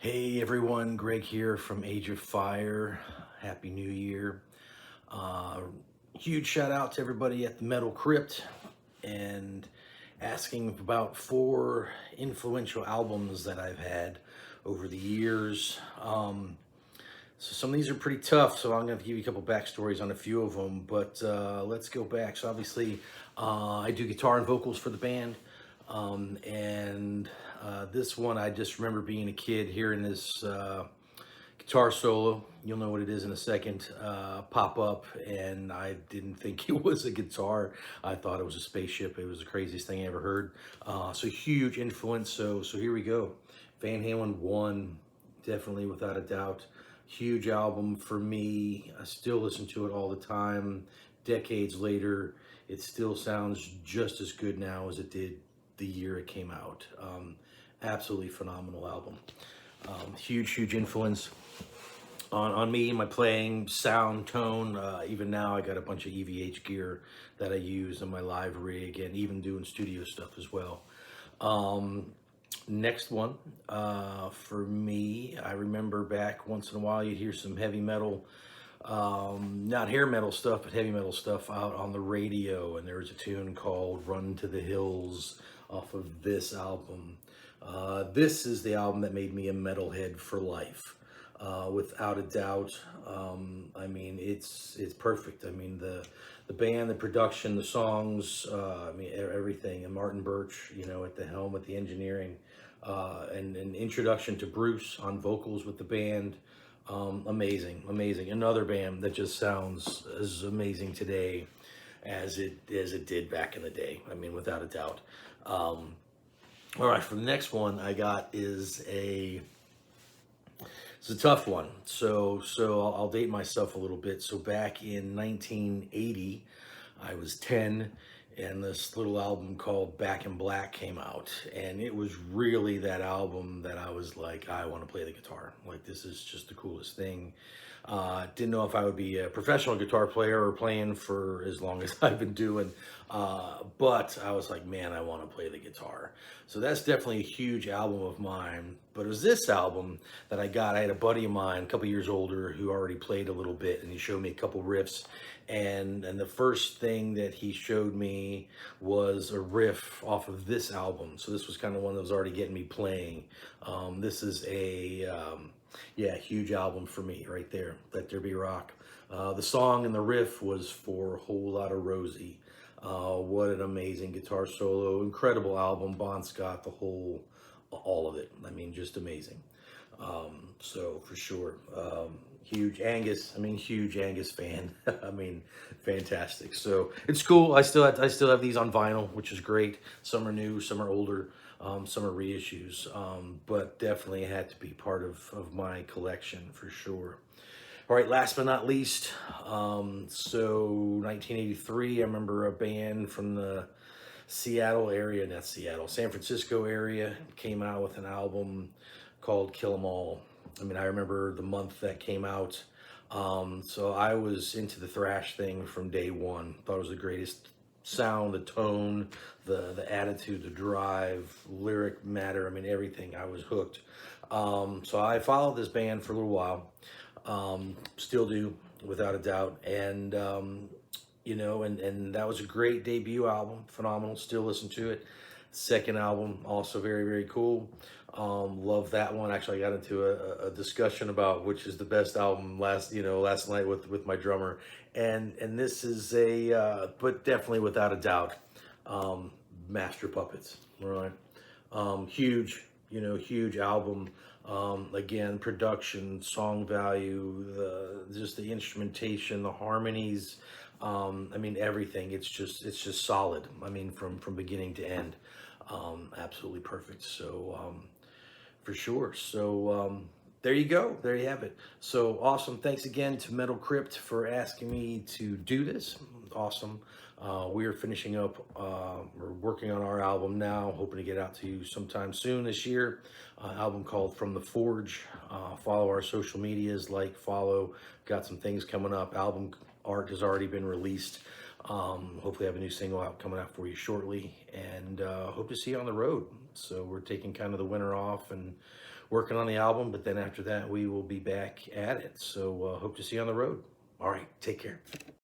Hey everyone, Greg here from Age of Fire. Happy New Year. Uh, Huge shout out to everybody at the Metal Crypt and asking about four influential albums that I've had over the years. So some of these are pretty tough, so I'm going to give you a couple backstories on a few of them, but let's go back. So obviously, I do guitar and vocals for the band, and this one I just remember being a kid hearing this guitar solo. You'll know what it is in a second. Pop up, and I didn't think it was a guitar. I thought it was a spaceship. It was the craziest thing I ever heard. So huge influence. So here we go. Van Halen 1, definitely without a doubt. Huge album for me. I still listen to it all the time. Decades later, it still sounds just as good now as it did the year it came out. Absolutely phenomenal album. Huge influence on me, my playing, sound, tone. Even now, I got a bunch of EVH gear that I use in my live rig and even doing studio stuff as well. Next one, for me, I remember back once in a while you'd hear some heavy metal, not hair metal stuff, but heavy metal stuff out on the radio, and there was a tune called Run to the Hills off of this album. This is the album that made me a metalhead for life, without a doubt. I mean, it's perfect. I mean, the band, the production, the songs, I mean, everything. And Martin Birch, you know, at the helm with the engineering, and an introduction to Bruce on vocals with the band. Amazing. Another band that just sounds as amazing today as it did back in the day. I mean, without a doubt. All right, for the next one I got it's a tough one. So I'll date myself a little bit. So back in 1980, I was 10, and this little album called Back in Black came out, and it was really that album that I was like, I want to play the guitar. Like, this is just the coolest thing. Didn't know if I would be a professional guitar player or playing for as long as I've been doing, but I was like, man, I want to play the guitar. So that's definitely a huge album of mine. But it was this album that I got. I had a buddy of mine, a couple years older, who already played a little bit, and he showed me a couple riffs. And the first thing that he showed me was a riff off of this album. So this was kind of one that was already getting me playing. This is yeah, huge album for me right there. Let There Be Rock. The song and the riff was For a Whole Lot of Rosie. What an amazing guitar solo. Incredible album. Bon Scott, all of it. I mean, just amazing. So for sure, huge Angus fan. I mean, fantastic. So it's cool. I still have these on vinyl, which is great. Some are new, some are older, some are reissues. But definitely had to be part of my collection for sure. All right, last but not least, so 1983, I remember a band from the San Francisco area came out with an album called Kill 'Em All. I mean, I remember the month that came out. So I was into the thrash thing from day one. Thought it was the greatest sound, the tone, the attitude, the drive, lyric matter. I mean, everything. I was hooked. So I followed this band for a little while. Still do, without a doubt. And you know, and that was a great debut album, phenomenal. Still listen to it. Second album, also very cool. Love that one. Actually, I got into a discussion about which is the best album last night with my drummer, and this is but definitely without a doubt, Master Puppets. All right, huge album. Again, production, song value, just the instrumentation, the harmonies. I mean, everything. It's just solid. I mean, from beginning to end, absolutely perfect. So for sure. So there you go. There you have it. So awesome. Thanks again to Metal Crypt for asking me to do this. Awesome. We are finishing up. We're working on our album now. Hoping to get out to you sometime soon this year. Album called From the Forge. Follow our social medias. Follow. Got some things coming up. Album art has already been released. Hopefully I have a new single out coming out for you shortly, and hope to see you on the road. So we're taking kind of the winter off, and working on the album, but then after that, we will be back at it. So hope to see you on the road. All right, take care.